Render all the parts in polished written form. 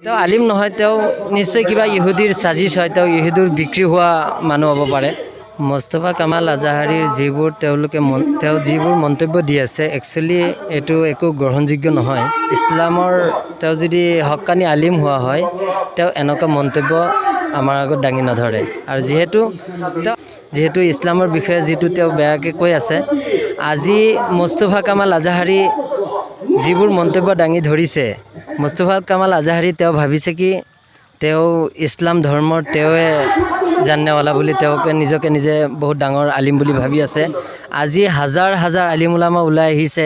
তেওঁ আলিম নহয়, তেওঁ নিশ্চয় কিবা ইহুদিৰ সাজিছ হয়, তেওঁ ইহুদিৰ বিক্ৰী হোৱা মানুহ হ'ব পাৰে। মুস্তাফা কামাল আজাহাৰীৰ তেওঁ যিবোৰ মন্তব্য দি আছে, একচুৱেলি এইটো একো গ্ৰহণযোগ্য নহয়। ইছলামৰ তেওঁ যদি হক্কানি আলিম হোৱা হয়, তেওঁ এনেকুৱা মন্তব্য আমাৰ আগত দাঙি নধৰে। আৰু যিহেতু ইছলামৰ বিষয়ে যিটো তেওঁ বেয়াকৈ কৈ আছে, আজি মুস্তাফা কামাল আজাহাৰী যিবোৰ মন্তব্য দাঙি ধৰিছে, মুস্তাফা কামাল আজাহাৰী তেওঁ ভাবিছে কি তেওঁ ইছলাম ধৰ্মৰ তেওঁৱে জাননেৱালা বুলি নিজকে নিজে বহুত ডাঙৰ আলিম বুলি ভাবি আছে। আজি হাজাৰ হাজাৰ আলিম উলামা ওলাই আহিছে,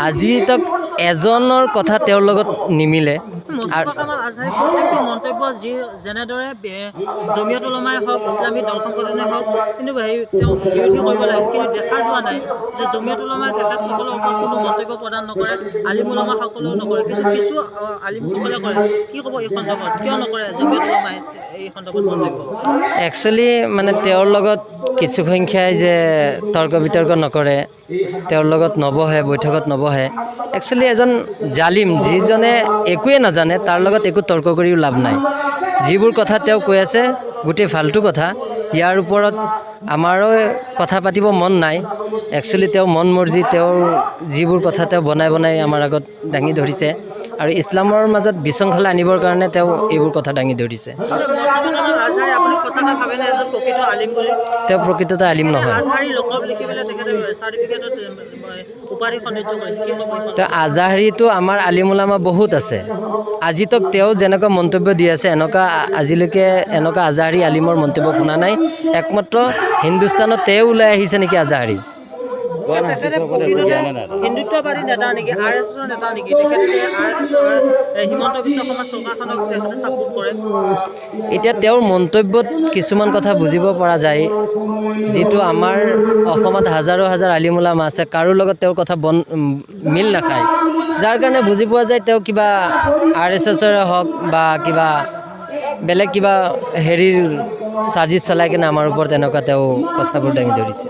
আজি তক এজনৰ কথা তেওঁৰ লগত নিমিলে। মুস্তাফা কামাল আজাহাৰী প্ৰত্যেকটো মন্তব্য যেনেদৰে জমিয়ত উলামাই হওক, ইছলামী দল সংগঠনে হওক, কিন্তু তেওঁ বিৰোধী কৰিব লাগে, কিন্তু দেখা যোৱা নাই যে জমিয়ত উলামাই তেখেতসকলৰ ওপৰত কোনো মন্তব্য প্ৰদান নকৰে, আলিম উলামাসকলেও নকৰে, কিছু আলিমসকলে কৰে। কি ক'ব এই সন্দৰ্ভত, কিয় নকৰে জমিয়ত উলামাই এই সন্দৰ্ভত মন্তব্য? একচুৱেলি মানে তেওঁৰ লগত কিছু সংখ্যাই যে তৰ্ক বিতৰ্ক নকৰে, তেওঁৰ লগত নবহে, বৈঠকত নবহে, একচুৱেলি এজন জালিম যিজনে একোৱে নাজানে, তাৰ লগত একো তৰ্ক কৰিও লাভ নাই। যিবোৰ কথা তেওঁ কৈ আছে গোটেই ফাল্টু কথা, ইয়াৰ ওপৰত আমাৰো কথা পাতিব মন নাই। একচুৱেলি তেওঁ মন মৰ্জি, তেওঁৰ যিবোৰ কথা তেওঁ বনাই আমাৰ আগত দাঙি ধৰিছে, আৰু ইছলামৰ মাজত বিশৃংখলা আনিবৰ কাৰণে তেওঁ এইবোৰ কথা দাঙি ধৰিছে। তেওঁ প্ৰকৃততে আলিম নহয়। তেওঁ আজাহাৰীটো আমাৰ আলিম উলামা বহুত আছে। আজি তক তেওঁ যেনেকুৱা মন্তব্য দি আছে, আজিলৈকে এনেকুৱা আজাহাৰী আলিমৰ মন্তব্য শুনা নাই। একমাত্ৰ হিন্দুস্তানত তেওঁ ওলাই আহিছে নেকি আজাহাৰী। হিন্দুত্ববাদী নেতা নেকি, RSSৰ নেতা নেকি? হিমন্ত বিশ্ব শৰ্মা চৰকাৰখনক তেখেতে ছাপোৰ্ট কৰে। এতিয়া তেওঁৰ মন্তব্যত কিছুমান কথা বুজিব পৰা যায়, যিটো আমাৰ অসমত হাজাৰো হাজাৰ আলিম উলামা আছে, কাৰো লগত তেওঁৰ কথা মিল নাখায়, যাৰ কাৰণে বুজি পোৱা যায় তেওঁ কিবা RSSৰে হওক বা কিবা বেলেগ কিবা হেৰিৰ সাজিছ চলাই কিনে আমাৰ ওপৰত এনেকুৱা তেওঁ কথাবোৰ দাঙি ধৰিছে।